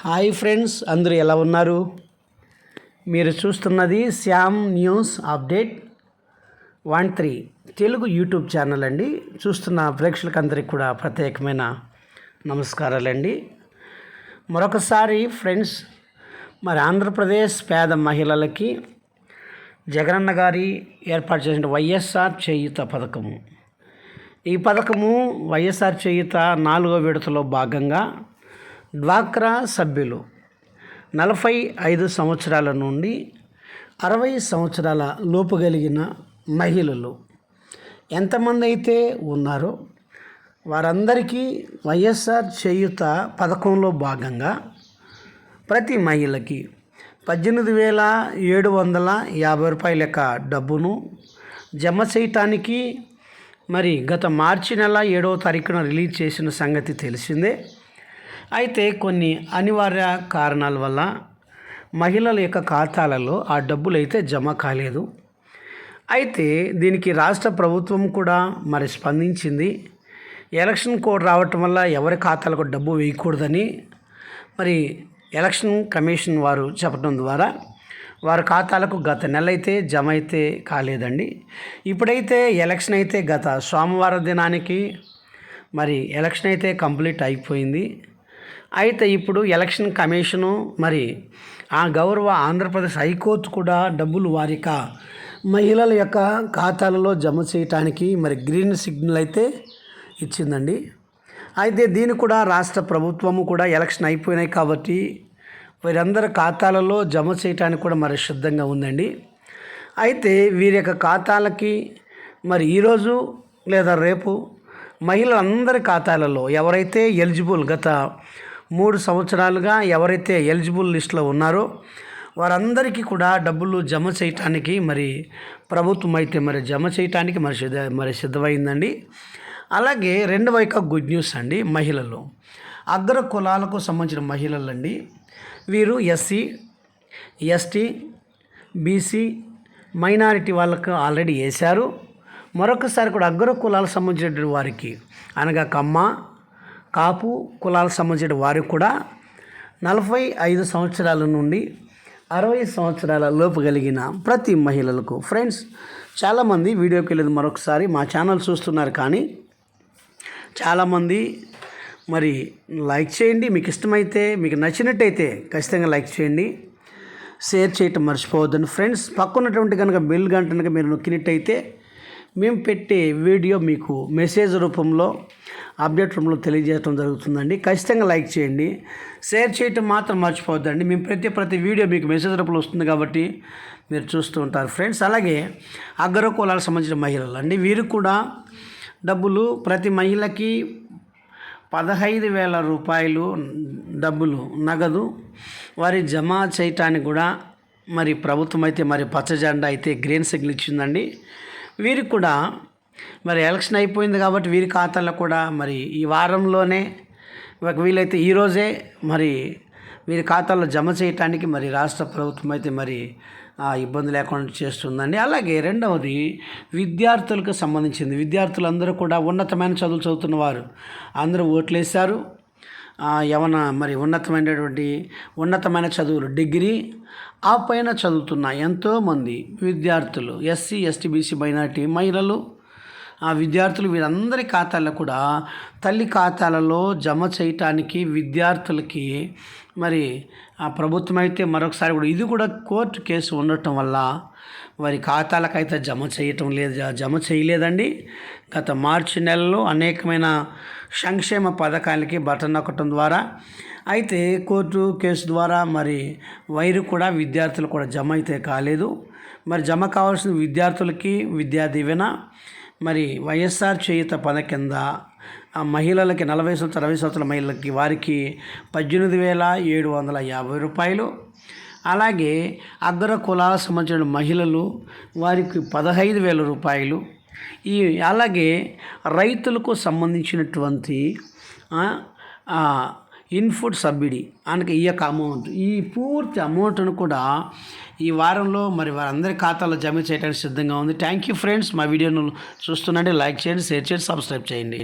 Hi friends, అందరూ ఎలా ఉన్నారు? మీరు చూస్తున్నది Shyam news update 13 Telugu YouTube channel అండి. చూస్తున్న ప్రేక్షకులందరికీ కూడా ప్రత్యేకమైన నమస్కారాలండి. మరొకసారి ఫ్రెండ్స్, మరి ఆంధ్రప్రదేశ్ పేద మహిళలకి జగనన్న గారి ఏర్పాటు చేసిన వైఎస్ఆర్ చేయూత పథకము. ఈ పథకము వైఎస్ఆర్ చేయూత 4వ విడతలో భాగంగా డ్వాక్రా సభ్యులు 45 సంవత్సరాల నుండి 60 సంవత్సరాల లోపు కలిగిన మహిళలు ఎంతమంది అయితే ఉన్నారో వారందరికీ వైఎస్ఆర్ చేయూత పథకంలో భాగంగా ప్రతి మహిళకి 18,750 రూపాయల యొక్క డబ్బును జమ చేయటానికి మరి గత మార్చి నెల 7వ తారీఖున రిలీజ్ చేసిన సంగతి తెలిసిందే. అయితే కొన్ని అనివార్య కారణాల వల్ల మహిళల యొక్క ఖాతాలలో ఆ డబ్బులు అయితే జమ కాలేదు. అయితే దీనికి రాష్ట్ర ప్రభుత్వం కూడా మరి స్పందించింది. ఎలక్షన్ కోడ్ రావటం వల్ల ఎవరి ఖాతాలకు డబ్బు వేయకూడదని మరి ఎలక్షన్ కమిషన్ వారు చెప్పడం ద్వారా వారి ఖాతాలకు గత నెల అయితే జమ అయితే కాలేదండి. ఇప్పుడైతే ఎలక్షన్ అయితే గత సోమవారం దినానికి మరి ఎలక్షన్ అయితే కంప్లీట్ అయిపోయింది. అయితే ఇప్పుడు ఎలక్షన్ కమిషను మరి ఆ గౌరవ ఆంధ్రప్రదేశ్ హైకోర్టు కూడా డబ్బులు వారి మహిళల యొక్క ఖాతాలలో జమ చేయటానికి మరి గ్రీన్ సిగ్నల్ అయితే ఇచ్చిందండి. అయితే దీన్ని కూడా రాష్ట్ర ప్రభుత్వము కూడా ఎలక్షన్ అయిపోయినాయి కాబట్టి వీరందరి ఖాతాలలో జమ చేయటానికి కూడా మరి సిద్ధంగా ఉందండి. అయితే వీరి యొక్క ఖాతాలకి మరి ఈరోజు లేదా రేపు మహిళలందరి ఖాతాలలో ఎవరైతే ఎలిజిబుల్ గత 3 సంవత్సరాలుగా ఎవరైతే ఎలిజిబుల్ లిస్టులో ఉన్నారో వారందరికీ కూడా డబ్బులు జమ చేయటానికి మరి ప్రభుత్వం అయితే మరి జమ చేయటానికి మరి సిద్ధమైందండి. అలాగే రెండవ యొక్క గుడ్ న్యూస్ అండి. మహిళలు అగ్ర కులాలకు సంబంధించిన మహిళలండి. వీరు ఎస్సీ, ఎస్టీ, బీసీ, మైనారిటీ వాళ్ళకు ఆల్రెడీ వేశారు. మరొకసారి కూడా అగ్ర కులాలకు సంబంధించిన వారికి అనగా కమ్మ, కాపు కులాలకు సంబంధించిన వారికి కూడా 45 సంవత్సరాల నుండి 60 సంవత్సరాల లోపు కలిగిన ప్రతి మహిళలకు ఫ్రెండ్స్, చాలామంది వీడియోకి వెళ్ళేది మరొకసారి మా ఛానల్ చూస్తున్నారు కానీ చాలామంది మరి లైక్ చేయండి. మీకు ఇష్టమైతే మీకు నచ్చినట్టయితే ఖచ్చితంగా లైక్ చేయండి, షేర్ చేయటం మర్చిపోవద్దండి ఫ్రెండ్స్. పక్కనటువంటి కనుక బెల్ గంటను మీరు నొక్కినట్టయితే మేము పెట్టే వీడియో మీకు మెసేజ్ రూపంలో అప్డేట్ రూపంలో తెలియజేయడం జరుగుతుందండి. ఖచ్చితంగా లైక్ చేయండి, షేర్ చేయటం మాత్రం మర్చిపోవద్దండి. మేము ప్రతి వీడియో మీకు మెసేజ్ రూపంలో వస్తుంది కాబట్టి మీరు చూస్తూ ఉంటారు ఫ్రెండ్స్. అలాగే అగ్ర కులాలకు సంబంధించిన మహిళలు అండి. వీరు కూడా డబ్బులు ప్రతి మహిళకి 15,000 రూపాయలు డబ్బులు నగదు వారి జమ చేయటానికి కూడా మరి ప్రభుత్వం అయితే మరి పచ్చ జెండా అయితే గ్రీన్ సిగ్నల్ ఇచ్చిందండి. వీరికి కూడా మరి ఎలక్షన్ అయిపోయింది కాబట్టి వీరి ఖాతాల్లో కూడా మరి ఈ వారంలోనే వీలైతే ఈరోజే మరి వీరి ఖాతాల్లో జమ చేయటానికి మరి రాష్ట్ర ప్రభుత్వం అయితే మరి ఇబ్బంది లేకుండా చేస్తుందండి. అలాగే రెండవది విద్యార్థులకు సంబంధించింది. విద్యార్థులందరూ కూడా ఉన్నతమైన చదువులు చదువుతున్న వారు అందరూ ఓట్లు వేశారు. ఏమన్నా మరి ఉన్నతమైన చదువులు డిగ్రీ ఆ పైన చదువుతున్న ఎంతోమంది విద్యార్థులు ఎస్సీ, ఎస్టీ, బీసీ, మైనారిటీ మహిళలు ఆ విద్యార్థులు వీరందరి ఖాతాల్లో కూడా తల్లి ఖాతాలలో జమ చేయటానికి విద్యార్థులకి మరి ఆ ప్రభుత్వం అయితే మరొకసారి కూడా ఇది కూడా కోర్టు కేసు ఉండటం వల్ల వారి ఖాతాలకైతే జమ చేయలేదండి. గత మార్చి నెలలో అనేకమైన సంక్షేమ పథకాలకి బటన్ నొక్కటం ద్వారా అయితే కోర్టు కేసు ద్వారా మరి వైరు కూడా విద్యార్థులు కూడా జమ అయితే కాలేదు. మరి జమ కావాల్సిన విద్యార్థులకి విద్యా దీవెన మరి వైఎస్ఆర్ చేయూత పథకం కింద ఆ మహిళలకి 40 సంవత్సరాల 60 సంవత్సరాల మహిళలకి వారికి 18,750 రూపాయలు. అలాగే అగ్ర కులాలకు సంబంధించిన మహిళలు వారికి 15,000 రూపాయలు. అలాగే రైతులకు సంబంధించినటువంటి ఇన్పుట్ సబ్సిడీ అనగా ఈ యొక్క అమౌంట్ ఈ పూర్తి అమౌంట్ను కూడా ఈ వారంలో మరి వారందరి ఖాతాలో జమ చేయడానికి సిద్ధంగా ఉంది. Thank you friends. మా వీడియోను చూస్తుండండి, లైక్ చేయండి, షేర్ చేయండి, సబ్స్క్రైబ్ చేయండి.